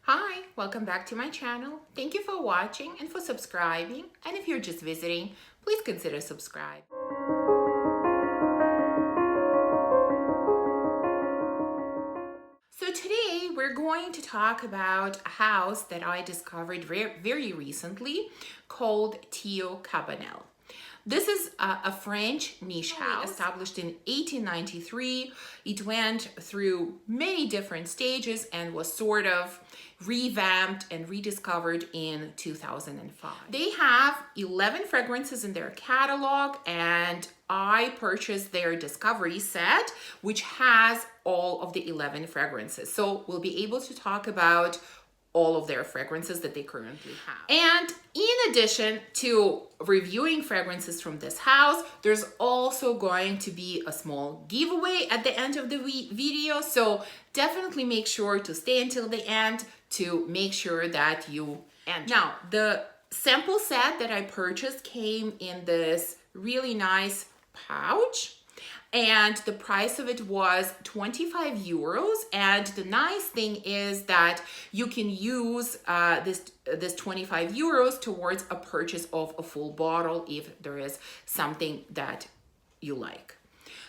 Hi, welcome back to my channel. Thank you for watching and for subscribing. And if you're just visiting, please consider subscribe. So today we're going to talk about a house that I discovered very recently called Teo Cabanel. This is a French niche house established in 1893. It went through many different stages and was sort of revamped and rediscovered in 2005. They have 11 fragrances in their catalog, and I purchased their discovery set, which has all of the 11 fragrances. So we'll be able to talk about all of their fragrances that they currently have. And in addition to reviewing fragrances from this house, there's also going to be a small giveaway at the end of the video. So definitely make sure to stay until the end to make sure that you enter. Now, the sample set that I purchased came in this really nice pouch. And the price of it was 25 euros. And the nice thing is that you can use this 25 euros towards a purchase of a full bottle if there is something that you like.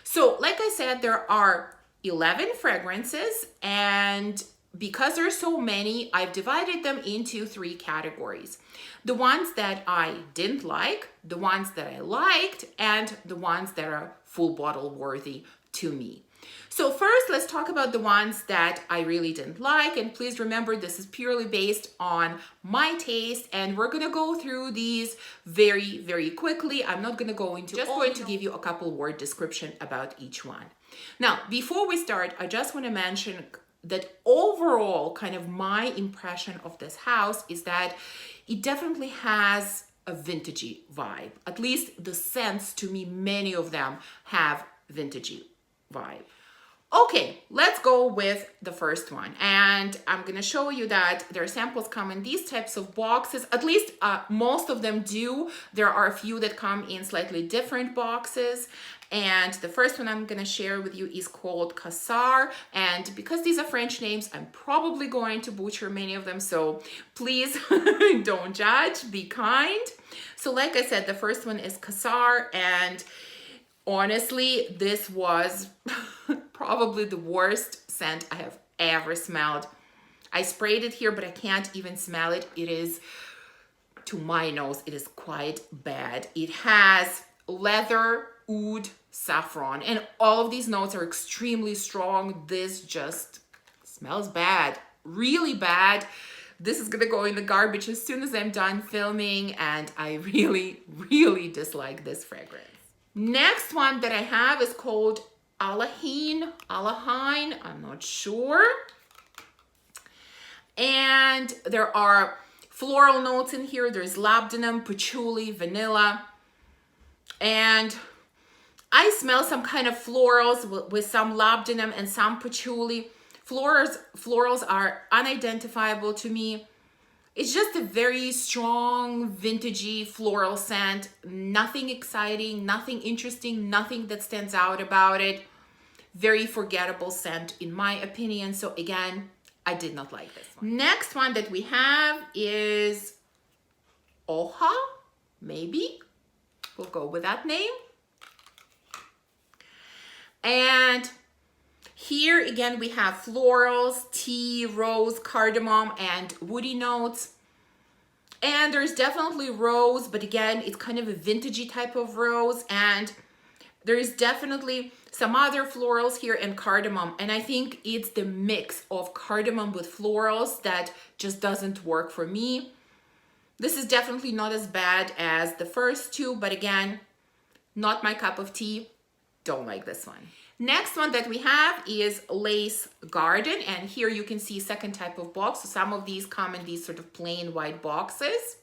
So like I said, there are 11 fragrances, and because there are so many, I've divided them into 3 categories. The ones that I didn't like, the ones that I liked, and the ones that are full bottle worthy to me. So first, let's talk about the ones that I really didn't like. And please remember, this is purely based on my taste, and we're gonna go through these very quickly. I'm not gonna go into just going to give you a couple word description about each one. Now, before we start, I just want to mention that overall, kind of my impression of this house is that it definitely has a vintagey vibe. At least the scents, to me, many of them have vintagey vibe. Okay, let's go with the first one. And I'm gonna show you that their samples come in these types of boxes. At least most of them do. There are a few that come in slightly different boxes. And the first one I'm gonna share with you is called Kazaar. And because these are French names, I'm probably going to butcher many of them. So please don't judge, be kind. So like I said, the first one is Kazaar, and honestly, this was probably the worst scent I have ever smelled. I sprayed it here, but I can't even smell it. It is, to my nose, it is quite bad. It has leather, oud, saffron, and all of these notes are extremely strong. This just smells bad, really bad. This is gonna go in the garbage as soon as I'm done filming, and I really dislike this fragrance. Next one that I have is called Allahine, I'm not sure. And there are floral notes in here. There's labdanum, patchouli, vanilla. And I smell some kind of florals with some labdanum and some patchouli. Florals are unidentifiable to me. It's just a very strong, vintagey floral scent. Nothing exciting, nothing interesting, nothing that stands out about it. Very forgettable scent, in my opinion. So again, I did not like this one. Next one that we have is Ojas, maybe. We'll go with that name. And here again, we have florals, tea, rose, cardamom, and woody notes. And there's definitely rose, but again, it's kind of a vintagey type of rose. And there is definitely some other florals here and cardamom. And I think it's the mix of cardamom with florals that just doesn't work for me. This is definitely not as bad as the first two, but again, not my cup of tea. Don't like this one. Next one that we have is Lace Garden, and here you can see second type of box. So some of these come in these sort of plain white boxes.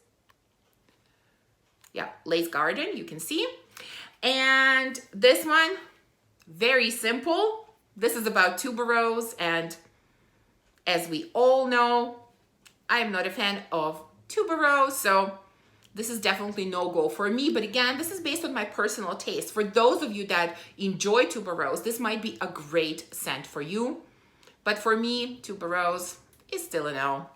Yeah, Lace Garden, you can see. And this one, very simple. This is about tuberose, and as we all know, I am not a fan of tuberose, so this is definitely no-go for me. But again, this is based on my personal taste. For those of you that enjoy tuberose, this might be a great scent for you. But for me, tuberose is still a no.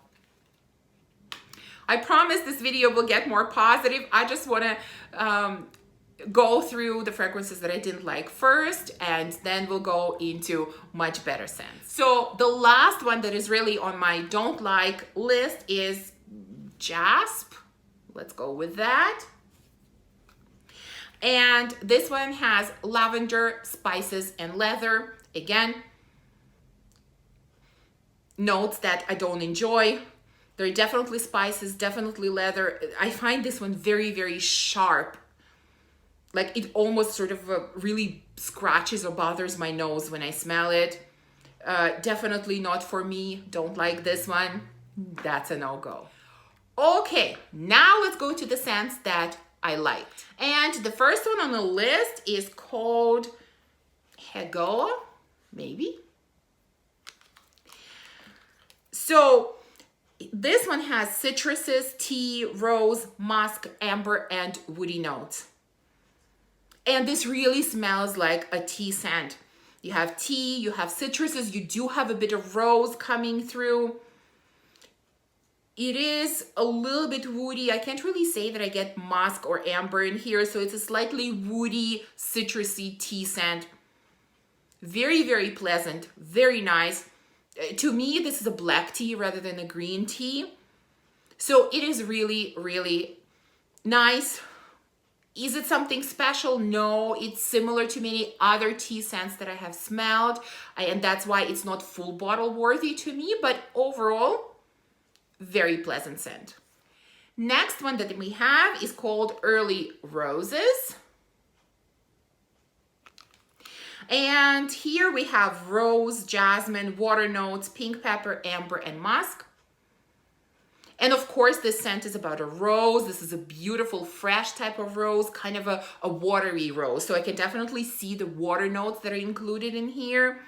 I promise this video will get more positive. I just want to go through the fragrances that I didn't like first, and then we'll go into much better scents. So the last one that is really on my don't like list is Jasp. Let's go with that. And this one has lavender, spices, and leather. Again, notes that I don't enjoy. There are definitely spices, definitely leather. I find this one very, very sharp. Like it almost sort of really scratches or bothers my nose when I smell it. Definitely not for me. Don't like this one. That's a no-go. Okay, now let's go to the scents that I liked. And the first one on the list is called HEGEL, maybe. So this one has citruses, tea, rose, musk, amber, and woody notes. And this really smells like a tea scent. You have tea, you have citruses, you do have a bit of rose coming through. It is a little bit woody. I can't really say that I get musk or amber in here, so it's a slightly woody, citrusy tea scent. Very, very pleasant, very nice. To me, this is a black tea rather than a green tea. So it is really, really nice. Is it something special? No, it's similar to many other tea scents that I have smelled. And that's why it's not full bottle worthy to me, but overall, very pleasant scent. Next one that we have is called Early Roses. And here we have rose, jasmine, water notes, pink pepper, amber, and musk. And of course, this scent is about a rose. This is a beautiful, fresh type of rose, kind of a watery rose. So I can definitely see the water notes that are included in here.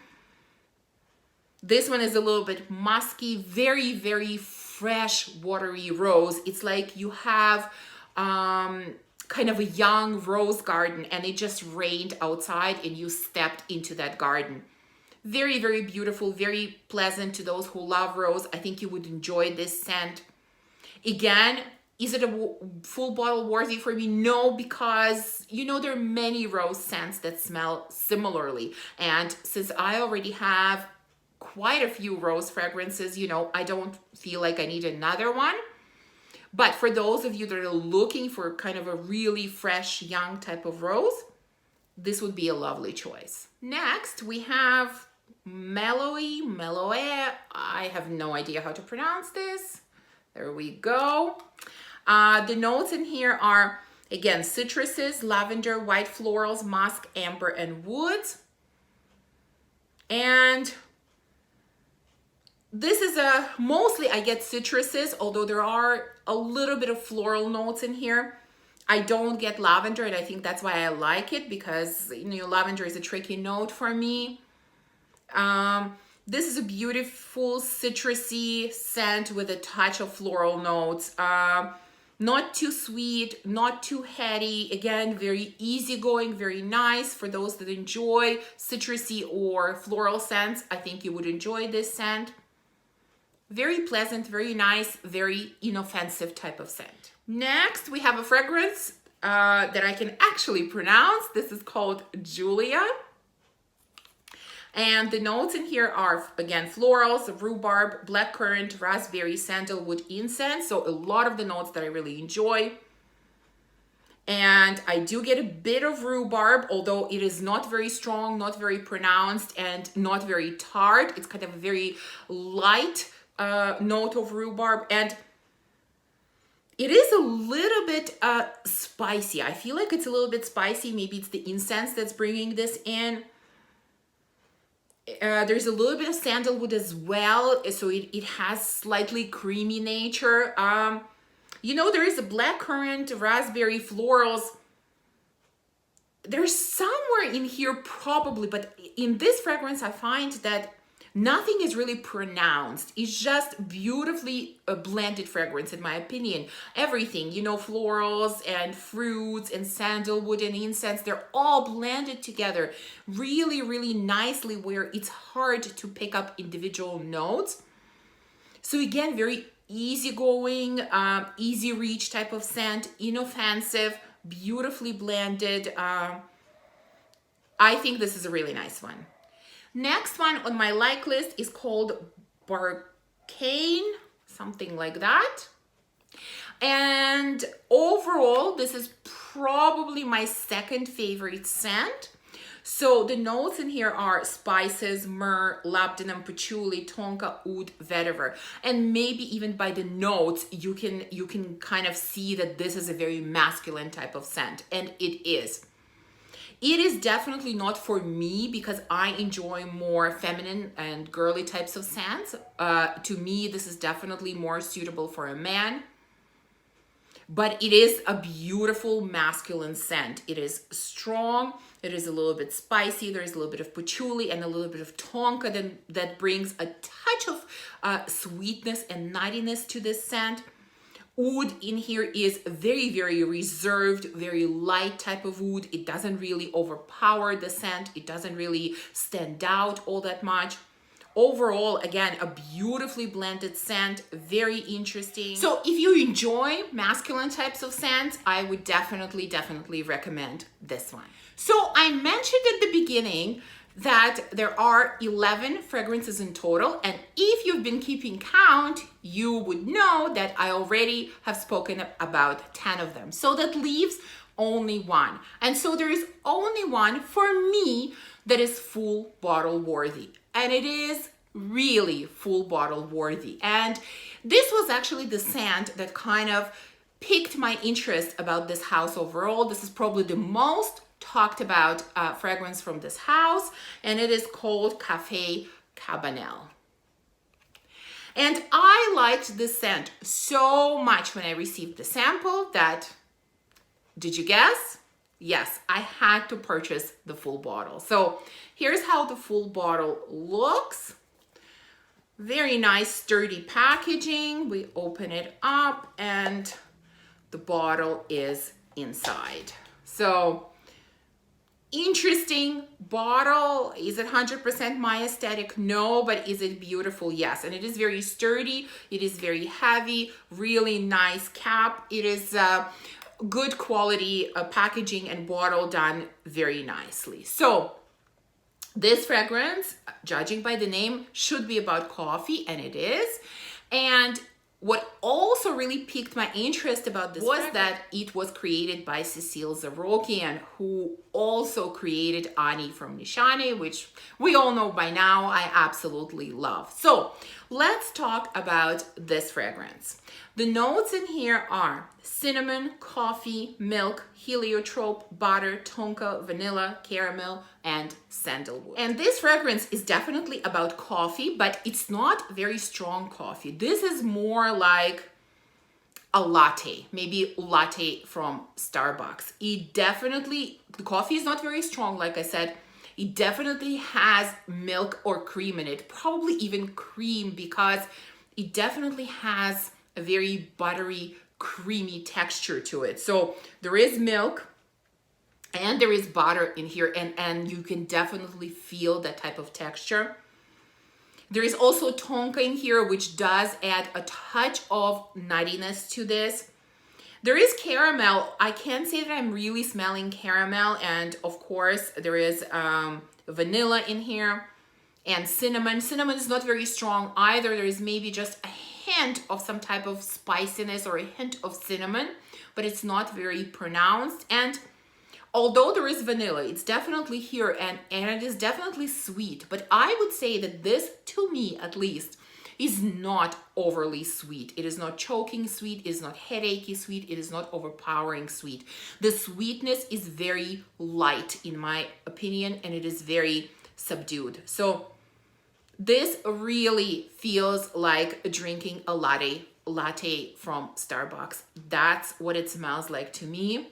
This one is a little bit musky, very, very fresh, watery rose. It's like you have kind of a young rose garden and it just rained outside and you stepped into that garden. Very, very beautiful, very pleasant to those who love rose. I think you would enjoy this scent. Again, is it a full bottle worthy for me? No, because you know there are many rose scents that smell similarly. And since I already have quite a few rose fragrances, you know, I don't feel like I need another one. But for those of you that are looking for kind of a really fresh, young type of rose, this would be a lovely choice. Next, we have Mellow. I have no idea how to pronounce this. There we go. The notes in here are, again, citruses, lavender, white florals, musk, amber, and woods. And this is mostly I get citruses, although there are a little bit of floral notes in here. I don't get lavender, and I think that's why I like it, because you know lavender is a tricky note for me. This is a beautiful citrusy scent with a touch of floral notes. Not too sweet, not too heady. Again, very easygoing, very nice for those that enjoy citrusy or floral scents. I think you would enjoy this scent. Very pleasant, very nice, very inoffensive type of scent. Next, we have a fragrance that I can actually pronounce. This is called Julia. And the notes in here are, again, florals, rhubarb, blackcurrant, raspberry, sandalwood, incense. So a lot of the notes that I really enjoy. And I do get a bit of rhubarb, although it is not very strong, not very pronounced, and not very tart. It's kind of a very light note of rhubarb. And it is a little bit spicy. I feel like it's a little bit spicy. Maybe it's the incense that's bringing this in. There's a little bit of sandalwood as well, so it has slightly creamy nature. You know, there is a blackcurrant, raspberry, florals. There's somewhere in here probably, but in this fragrance I find that nothing is really pronounced. It's just beautifully a blended fragrance, in my opinion. Everything, you know, florals and fruits and sandalwood and incense, they're all blended together really, really nicely where it's hard to pick up individual notes. So again, very easygoing, easy reach type of scent, inoffensive, beautifully blended. I think this is a really nice one. Next one on my like list is called Barcane, something like that. And overall, this is probably my second favorite scent. So the notes in here are spices, myrrh, labdanum, patchouli, tonka, oud, vetiver. And maybe even by the notes, you can kind of see that this is a very masculine type of scent. And it is. It is definitely not for me because I enjoy more feminine and girly types of scents. To me, this is definitely more suitable for a man. But it is a beautiful masculine scent. It is strong. It is a little bit spicy. There is a little bit of patchouli and a little bit of tonka that brings a touch of sweetness and nuttiness to this scent. Oud in here is very, very reserved, very light type of oud. It doesn't really overpower the scent. It doesn't really stand out all that much. Overall, again, a beautifully blended scent, very interesting. So if you enjoy masculine types of scents, I would definitely recommend this one. So I mentioned at the beginning that there are 11 fragrances in total, and if you've been keeping count, you would know that I already have spoken about 10 of them. So that leaves only one. And so there is only one for me that is full bottle worthy. And it is really full bottle worthy. And this was actually the scent that kind of piqued my interest about this house overall. This is probably the most talked about fragrance from this house, and it is called Caf Cabane. And I liked this scent so much when I received the sample that, did you guess? Yes, I had to purchase the full bottle. So here's how the full bottle looks. Very nice, sturdy packaging. We open it up and the bottle is inside. So interesting bottle. Is it 100% my aesthetic? No, but is it beautiful? Yes. And it is very sturdy. It is very heavy, really nice cap. It is good quality packaging and bottle done very nicely. So this fragrance, judging by the name, should be about coffee, and it is. And what also really piqued my interest about this was that it was created by Cecile Zarokian, who also created Ani from Nishane, which we all know by now I absolutely love. So let's talk about this fragrance. The notes in here are cinnamon, coffee, milk, heliotrope, butter, tonka, vanilla, caramel, and sandalwood. And this fragrance is definitely about coffee, but it's not very strong coffee. This is more like a latte, maybe latte from Starbucks. The coffee is not very strong, like I said. It definitely has milk or cream in it, probably even cream, because it definitely has a very buttery, creamy texture to it. So there is milk and there is butter in here, and you can definitely feel that type of texture. There is also tonka in here, which does add a touch of nuttiness to this. There is caramel. I can't say that I'm really smelling caramel, and of course there is vanilla in here and cinnamon. Cinnamon is not very strong either. There is maybe just a hint of some type of spiciness or a hint of cinnamon, but it's not very pronounced. And although there is vanilla, it's definitely here, and it is definitely sweet, but I would say that this, to me at least, is not overly sweet. It is not choking sweet, it is not headachy sweet, it is not overpowering sweet. The sweetness is very light in my opinion, and it is very subdued. So this really feels like drinking a latte from Starbucks. That's what it smells like to me.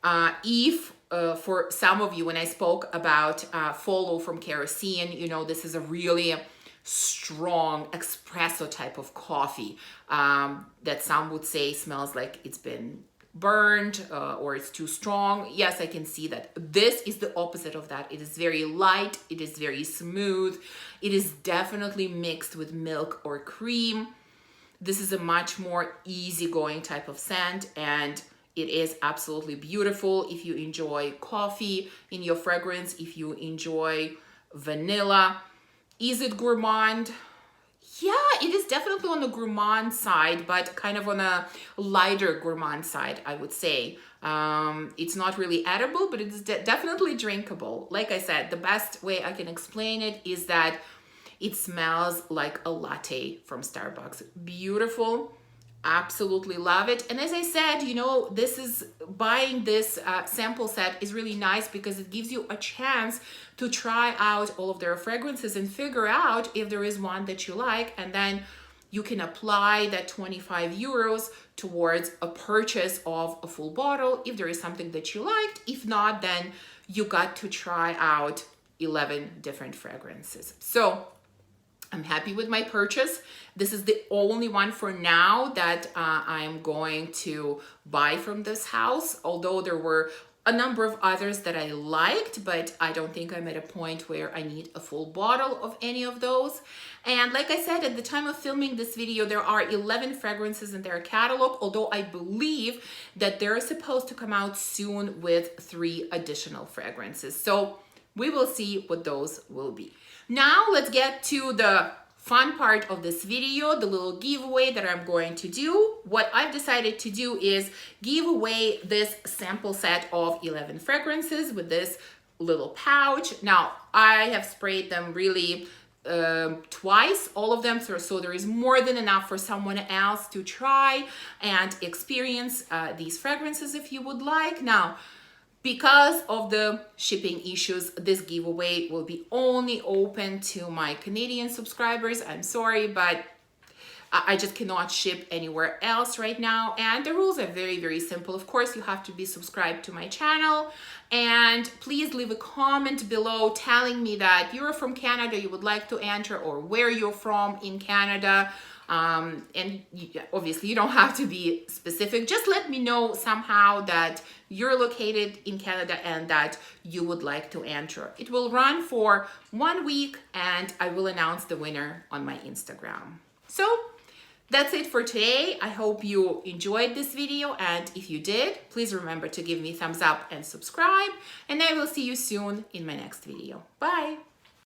For some of you, when I spoke about Follow from Kerosene, you know, this is a really strong espresso type of coffee that some would say smells like it's been burned or it's too strong. Yes, I can see that. This is the opposite of that. It is very light. It is very smooth. It is definitely mixed with milk or cream. This is a much more easygoing type of scent, and it is absolutely beautiful if you enjoy coffee in your fragrance, if you enjoy vanilla. Is it gourmand? Yeah, it is definitely on the gourmand side, but kind of on a lighter gourmand side, I would say. It's not really edible, but it's definitely drinkable. Like I said, the best way I can explain it is that it smells like a latte from Starbucks. Beautiful. Absolutely love it. And as I said, you know, buying this sample set is really nice because it gives you a chance to try out all of their fragrances and figure out if there is one that you like, and then you can apply that 25 euros towards a purchase of a full bottle if there is something that you liked. If not, then you got to try out 11 different fragrances. So I'm happy with my purchase. This is the only one for now that I'm going to buy from this house, although there were a number of others that I liked, but I don't think I'm at a point where I need a full bottle of any of those. And like I said, at the time of filming this video, there are 11 fragrances in their catalog, although I believe that they're supposed to come out soon with 3 additional fragrances. So we will see what those will be. Now let's get to the fun part of this video, the little giveaway that I'm going to do. What I've decided to do is give away this sample set of 11 fragrances with this little pouch. Now, I have sprayed them really twice, all of them, so there is more than enough for someone else to try and experience these fragrances if you would like. Now, because of the shipping issues, this giveaway will be only open to my Canadian subscribers. I'm sorry, but I just cannot ship anywhere else right now. And the rules are very, very simple. Of course, you have to be subscribed to my channel. And please leave a comment below telling me that you're from Canada, you would like to enter, or where you're from in Canada. Obviously you don't have to be specific. Just let me know somehow that you're located in Canada and that you would like to enter. It will run for 1 week and I will announce the winner on my Instagram. So that's it for today. I hope you enjoyed this video, and if you did, please remember to give me a thumbs up and subscribe, and I will see you soon in my next video. Bye.